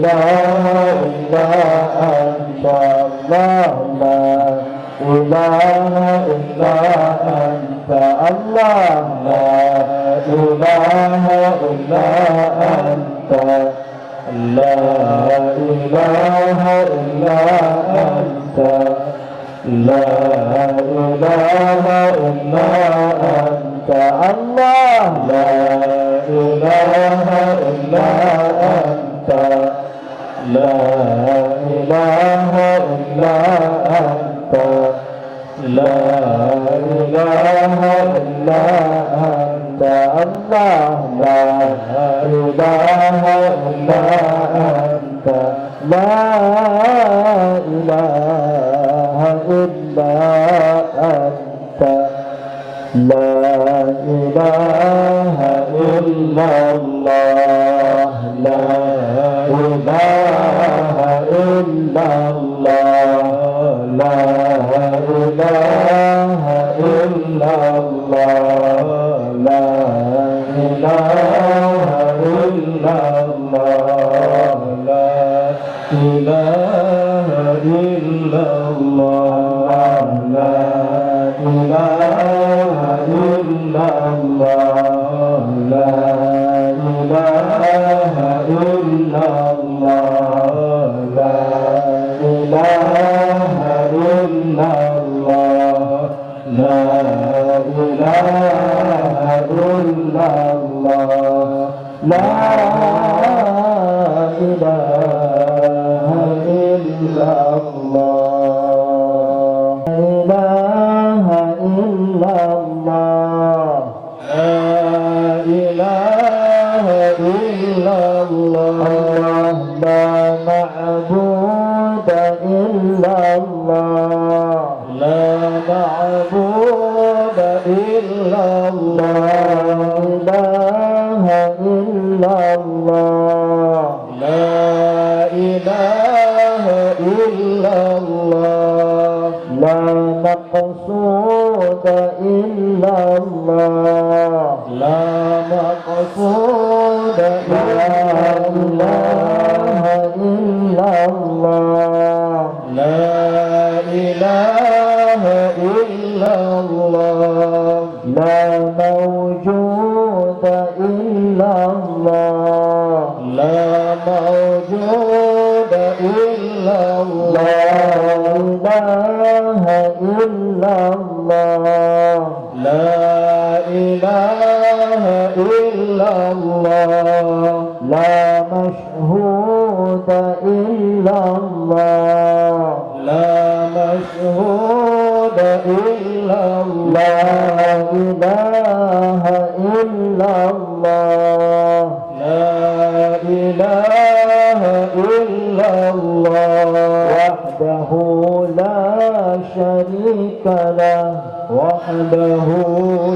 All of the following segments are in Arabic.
إله إلا أنت الله لا إله إلا أنت الله لا إله إلا أنت لا إله إلا أنت لا إله إلا أنت الله لا إله إلا أنت لا إله إلا أنت لا إله إلا أنت الله لا إله إلا أنت لا إله إلا أنت لا إله إلا الله لا إله إلا الله لا إله إلا الله لا إله إلا الله لا إله إلا الله لا إله إلا الله لا إله إلا الله لا إله إلا الله لا إله إلا الله لا إله إلا الله لا إله إلا الله لا إله إلا الله لا معبود إلا الله لا معبود إلا الله لا إله إلا الله لا إله إلا الله لا مقصود إلا الله لا مقصود لا إله إلا الله لا إله إلا الله لا موجود إلا الله لا موجود إلا الله لا إله إلا الله لا إله إلا الله لا مشهود إلا الله لا مشهود إلا الله لا إله إلا الله لا إله إلا الله وحده لا شريك له وحده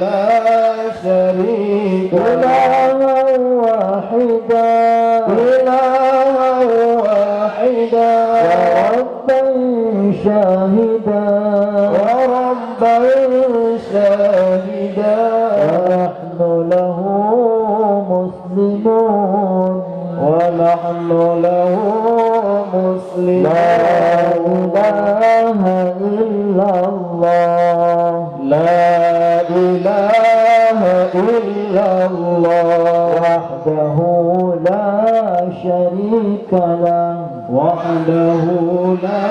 لا شريك له واحدا إلها واحدا وربا شاهدا وربا شاهدا ونحن له مسلمون ونحن له مسلمون لا إله إلا الله لا إله إلا الله وحده لا شريك له وحده لا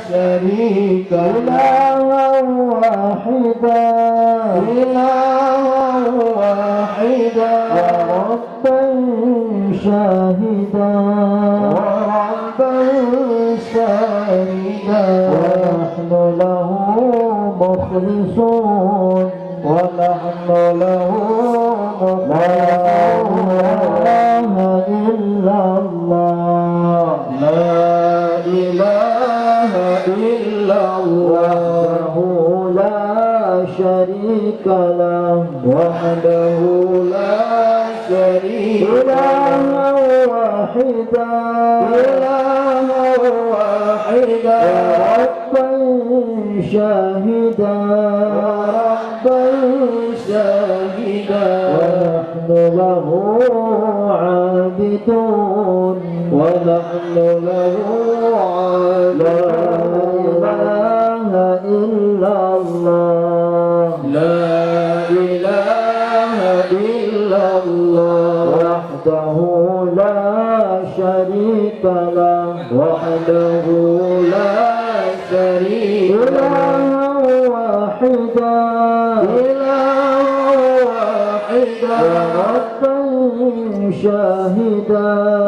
شريك له واحدا إلها واحدا وربا شاهدا وربا شاهدا ونحن له مخلصون ونحن له مخلصون لا إله إلا الله لا إله إلا الله وحده لا شريك له وحده لا شريك إلها واحدا إلها واحدا وربا شاهدا وربا شاهدا ونحن له عابدون حامدون ونحن له عابدون. لا إله إلا الله وحده لا شريك له وحده لا شريك له إله واحدا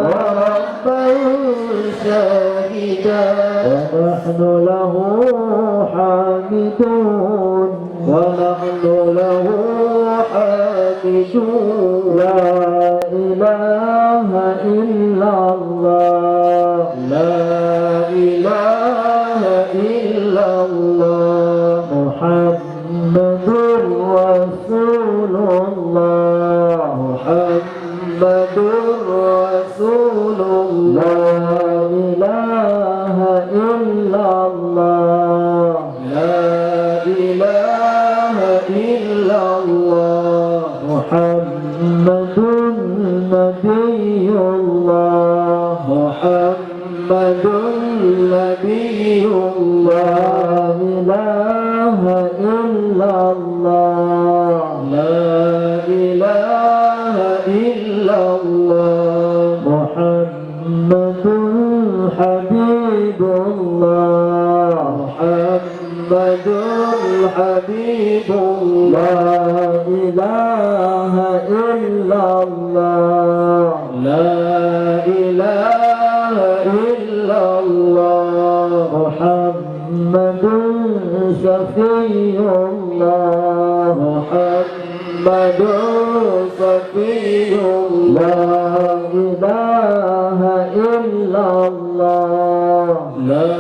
وربا شاهدا ونحن له حامدون لا إله إلا الله محمد رسول الله لا إله إلا الله محمد نبي الله لا إله إلا الله محمد حبيب الله حبيب لا إله إلا الله محمد شفيع الله لا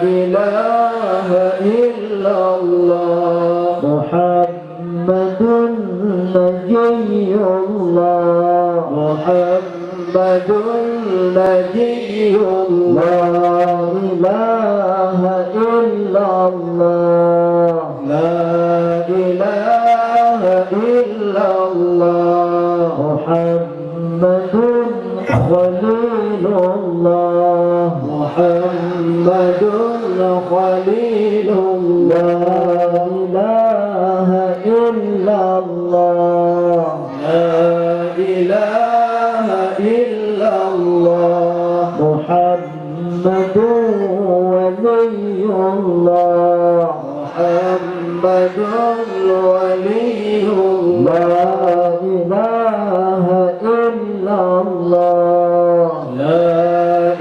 إله إلا الله محمد نجي الله لا إله إلا الله محمد خليل الله خليل لا إله إلا الله محمد ولي الله لا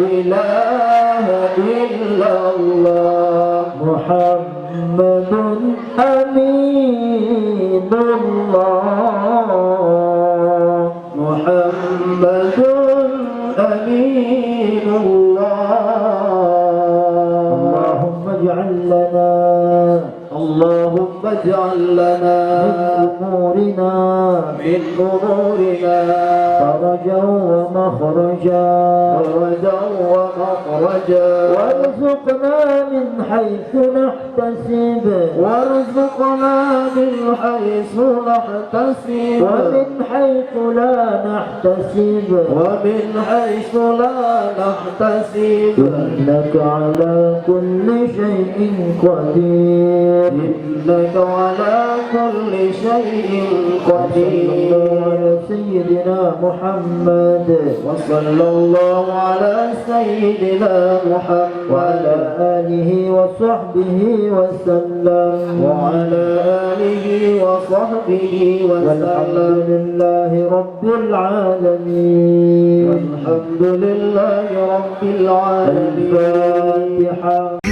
إله إلا الله محمد أمين الله أمين الله اللهم اجعل لنا من أمورنا فرجا ومخرجا وارزقنا من حيث نحتسب ومن حيث لا نحتسب إنك على كل شيء قدير على سيدنا محمد وصلى الله على سيدنا محمد وعلى آله وصحبه وسلم والحمد لله رب العالمين. الفاتحة.